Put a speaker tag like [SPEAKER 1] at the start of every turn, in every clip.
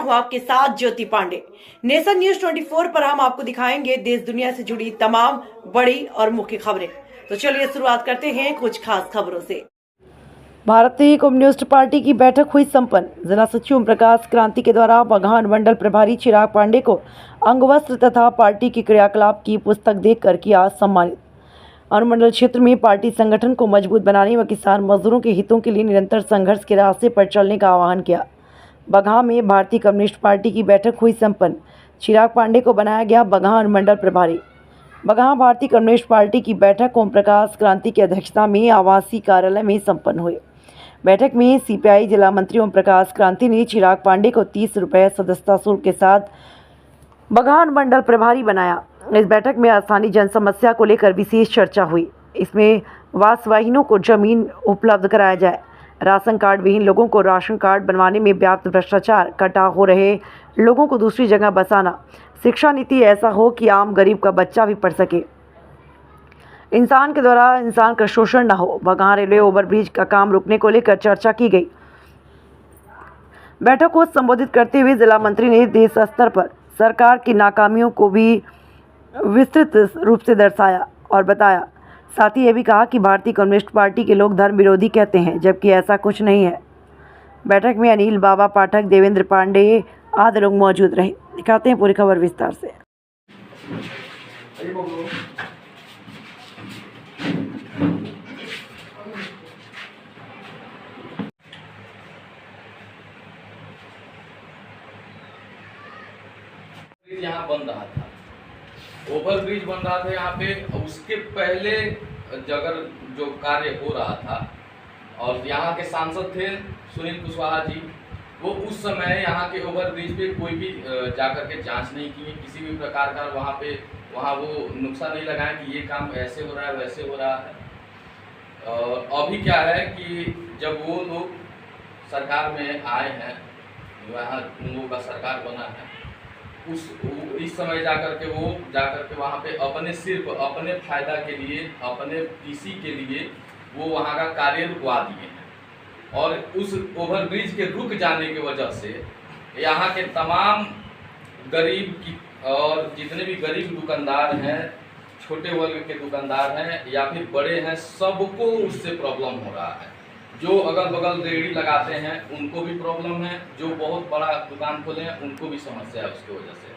[SPEAKER 1] हूं आपके साथ ज्योति पांडे। नेशन न्यूज 24 पर हम आपको दिखाएंगे देश दुनिया से जुड़ी तमाम बड़ी और मुख्य खबरें। तो चलिए शुरुआत करते हैं कुछ खास खबरों से। भारतीय कम्युनिस्ट पार्टी की बैठक हुई संपन्न। जिला सचिव ओम प्रकाश क्रांति के द्वारा बघान मंडल प्रभारी चिराग पांडे को अंगवस्त्र तथा पार्टी के क्रियाकलाप की पुस्तक देकर किया सम्मानित। अनुमंडल क्षेत्र में पार्टी संगठन को मजबूत बनाने व किसान मजदूरों के हितों के लिए निरंतर संघर्ष के रास्ते पर चलने का आह्वान किया। बगहा में भारतीय कम्युनिस्ट पार्टी की बैठक हुई संपन्न। चिराग पांडे को बनाया गया बगहा अनुमंडल प्रभारी। बगहा भारतीय कम्युनिस्ट पार्टी की बैठक ओम प्रकाश क्रांति की अध्यक्षता में आवासीय कार्यालय में संपन्न हुई। बैठक में सीपीआई जिला मंत्री ओम प्रकाश क्रांति ने चिराग पांडे को 30 रुपये सदस्यता शुल्क के साथ बगहा अनुमंडल प्रभारी बनाया। इस बैठक में स्थानीय जन समस्या को लेकर विशेष चर्चा हुई। इसमें वासवाहिनों को जमीन उपलब्ध कराया जाए, राशन कार्ड विहीन लोगों को राशन कार्ड बनवाने में व्याप्त भ्रष्टाचार, कटा हो रहे लोगों को दूसरी जगह बसाना, शिक्षा नीति ऐसा हो कि आम गरीब का बच्चा भी पढ़ सके, इंसान के द्वारा इंसान का शोषण न हो, बगहा रेलवे ओवरब्रिज का काम रुकने को लेकर चर्चा की गई। बैठक को संबोधित करते हुए जिला मंत्री ने देश स्तर पर सरकार की नाकामियों को भी विस्तृत रूप से दर्शाया और बताया। साथ ही ये भी कहा कि भारतीय कम्युनिस्ट पार्टी के लोग धर्म विरोधी कहते हैं, जबकि ऐसा कुछ नहीं है। बैठक में अनिल बाबा पाठक, देवेंद्र पांडे आदि लोग मौजूद रहे। दिखाते हैं पूरी खबर विस्तार से।
[SPEAKER 2] यहाँ बन रहा था, ओवरब्रिज बन रहा था यहाँ पे। उसके पहले जगह जो कार्य हो रहा था और यहाँ के सांसद थे सुनील कुशवाहा जी, वो उस समय यहाँ के ओवरब्रिज पे कोई भी जाकर के जांच नहीं की, किसी भी प्रकार का वहाँ वो नुक्सा नहीं लगाए कि ये काम ऐसे हो रहा है वैसे हो रहा है। और अभी क्या है कि जब वो लोग सरकार में आए हैं, वहाँ उन लोगों का सरकार बना है, इस समय जाकर के वहाँ पे सिर्फ अपने फायदा के लिए, अपने पीसी के लिए वो वहाँ का कार्य रुकवा दिए हैं। और उस ओवरब्रिज के रुक जाने की वजह से यहाँ के तमाम गरीब की और जितने भी गरीब दुकानदार हैं, छोटे वर्ग के दुकानदार हैं या फिर बड़े हैं, सबको उससे प्रॉब्लम हो रहा है। जो अगल बगल रेहड़ी लगाते हैं उनको भी प्रॉब्लम है, जो बहुत बड़ा दुकान खोले हैं उनको भी समस्या है उसकी वजह से।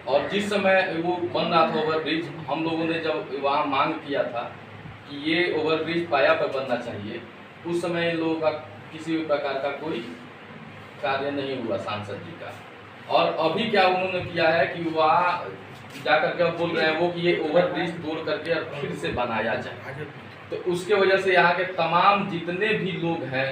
[SPEAKER 2] और जिस समय वो बन रहा था ओवरब्रिज, हम लोगों ने जब वहाँ मांग किया था कि ये ओवरब्रिज पाया पर बनना चाहिए, उस समय इन लोगों का किसी भी प्रकार का कोई कार्य नहीं हुआ सांसद जी का। और अभी क्या उन्होंने किया है कि वहाँ जाकर के बोल रहे हैं वो कि ये ओवरब्रिज तोड़ करके फिर से बनाया जाए। तो उसके वजह से यहाँ के तमाम जितने भी लोग हैं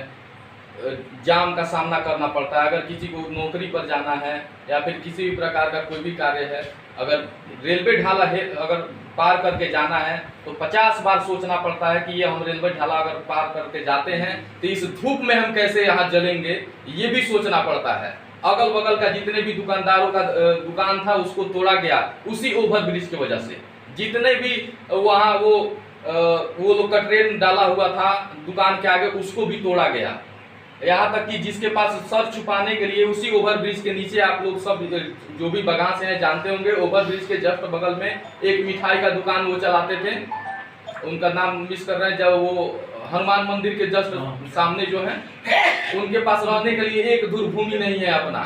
[SPEAKER 2] जाम का सामना करना पड़ता है। अगर किसी को नौकरी पर जाना है या फिर किसी भी प्रकार का कोई भी कार्य है, अगर रेलवे ढाला है अगर पार करके जाना है तो 50 बार सोचना पड़ता है कि ये हम रेलवे ढाला अगर पार करके जाते हैं तो इस धूप में हम कैसे यहाँ जलेंगे, ये भी सोचना पड़ता है। अगल बगल का जितने भी दुकानदारों का दुकान था उसको तोड़ा गया उसी ओवरब्रिज की वजह से। जितने भी वहाँ वो लोग का ट्रेन डाला हुआ था दुकान के आगे, उसको भी तोड़ा गया। यहाँ तक कि जिसके पास सर छुपाने के लिए उसी ओवरब्रिज के नीचे, आप लोग सब जो भी बगहा से हैं जानते होंगे, ओवरब्रिज के जस्ट बगल में एक मिठाई का दुकान वो चलाते थे, उनका नाम मिस कर रहे हैं, जब वो हनुमान मंदिर के जस्ट सामने जो है, उनके पास रहने के लिए एक दूर भूमि नहीं है अपना,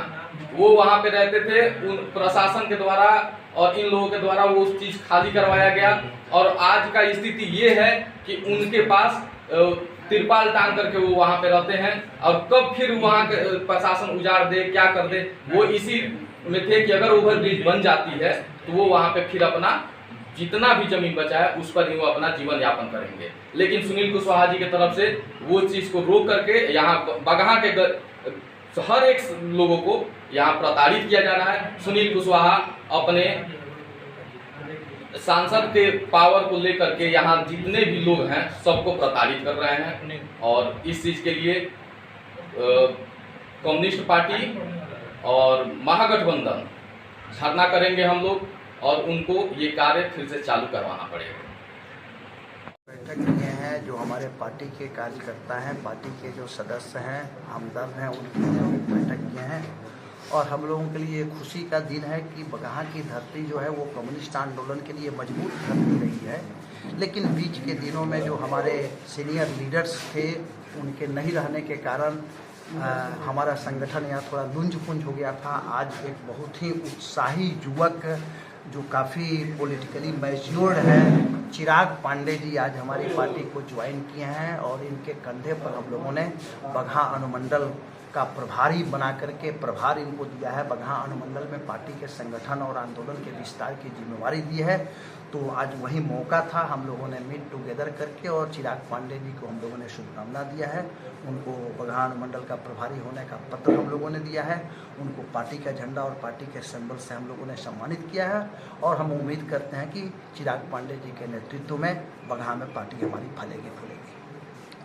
[SPEAKER 2] वो वहाँ पे रहते थे। प्रशासन के द्वारा और इन लोगों के द्वारा वो चीज खाली करवाया गया। और आज का स्थिति ये है कि उनके पास तिरपाल टांग करके वो वहाँ पे रहते हैं। और कब फिर वहाँ के प्रशासन उजाड़ दे, क्या कर दे, वो इसी में थे कि अगर ओवरब्रिज बन जाती है तो वो वहाँ पे फिर अपना जितना भी जमीन बचा है उस पर ही वो अपना जीवन यापन करेंगे। लेकिन सुनील कुशवाहा जी की तरफ से वो चीज को रोक करके यहाँ बगहा के हर एक लोगों को यहाँ प्रताड़ित किया जा रहा है। सुनील कुशवाहा अपने सांसद के पावर को लेकर के यहाँ जितने भी लोग हैं सबको प्रताड़ित कर रहे हैं। और इस चीज के लिए कम्युनिस्ट पार्टी और महागठबंधन धरना करेंगे हम लोग और उनको ये कार्य फिर से चालू करवाना पड़ेगा।
[SPEAKER 3] बैठक किए हैं जो हमारे पार्टी के कार्यकर्ता हैं, पार्टी के जो सदस्य हैं, हमदर्द हैं, उनकी बैठक किए हैं और हम लोगों के लिए खुशी का दिन है कि बगहा की धरती जो है वो कम्युनिस्ट आंदोलन के लिए मजबूत धरती रही है। लेकिन बीच के दिनों में जो हमारे सीनियर लीडर्स थे उनके नहीं रहने के कारण हमारा संगठन यहाँ थोड़ा लुंज पुंज हो गया था। आज एक बहुत ही उत्साही युवक जो काफ़ी पॉलिटिकली मैच्योर्ड है, चिराग पांडे जी आज हमारी पार्टी को ज्वाइन किए हैं और इनके कंधे पर हम लोगों ने बगहा अनुमंडल का प्रभारी बना करके प्रभार इनको दिया है। बगहा अनुमंडल में पार्टी के संगठन और आंदोलन के विस्तार की जिम्मेवारी दी है। तो आज वही मौका था, हम लोगों ने मीट टुगेदर करके और चिराग पांडे जी को हम लोगों ने शुभकामना दिया है। उनको बगहा अनुमंडल का प्रभारी होने का पत्र हम लोगों ने दिया है। उनको पार्टी का झंडा और पार्टी के सिंबल से हम लोगों ने सम्मानित किया है और हम उम्मीद करते हैं कि चिराग पांडे जी के नेतृत्व में बगहा में पार्टी हमारी फलेगी फूलेगी।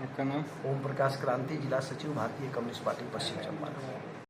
[SPEAKER 4] आपका नाम?
[SPEAKER 3] ओम प्रकाश क्रांति, जिला सचिव, भारतीय कम्युनिस्ट पार्टी पश्चिम चंपारण।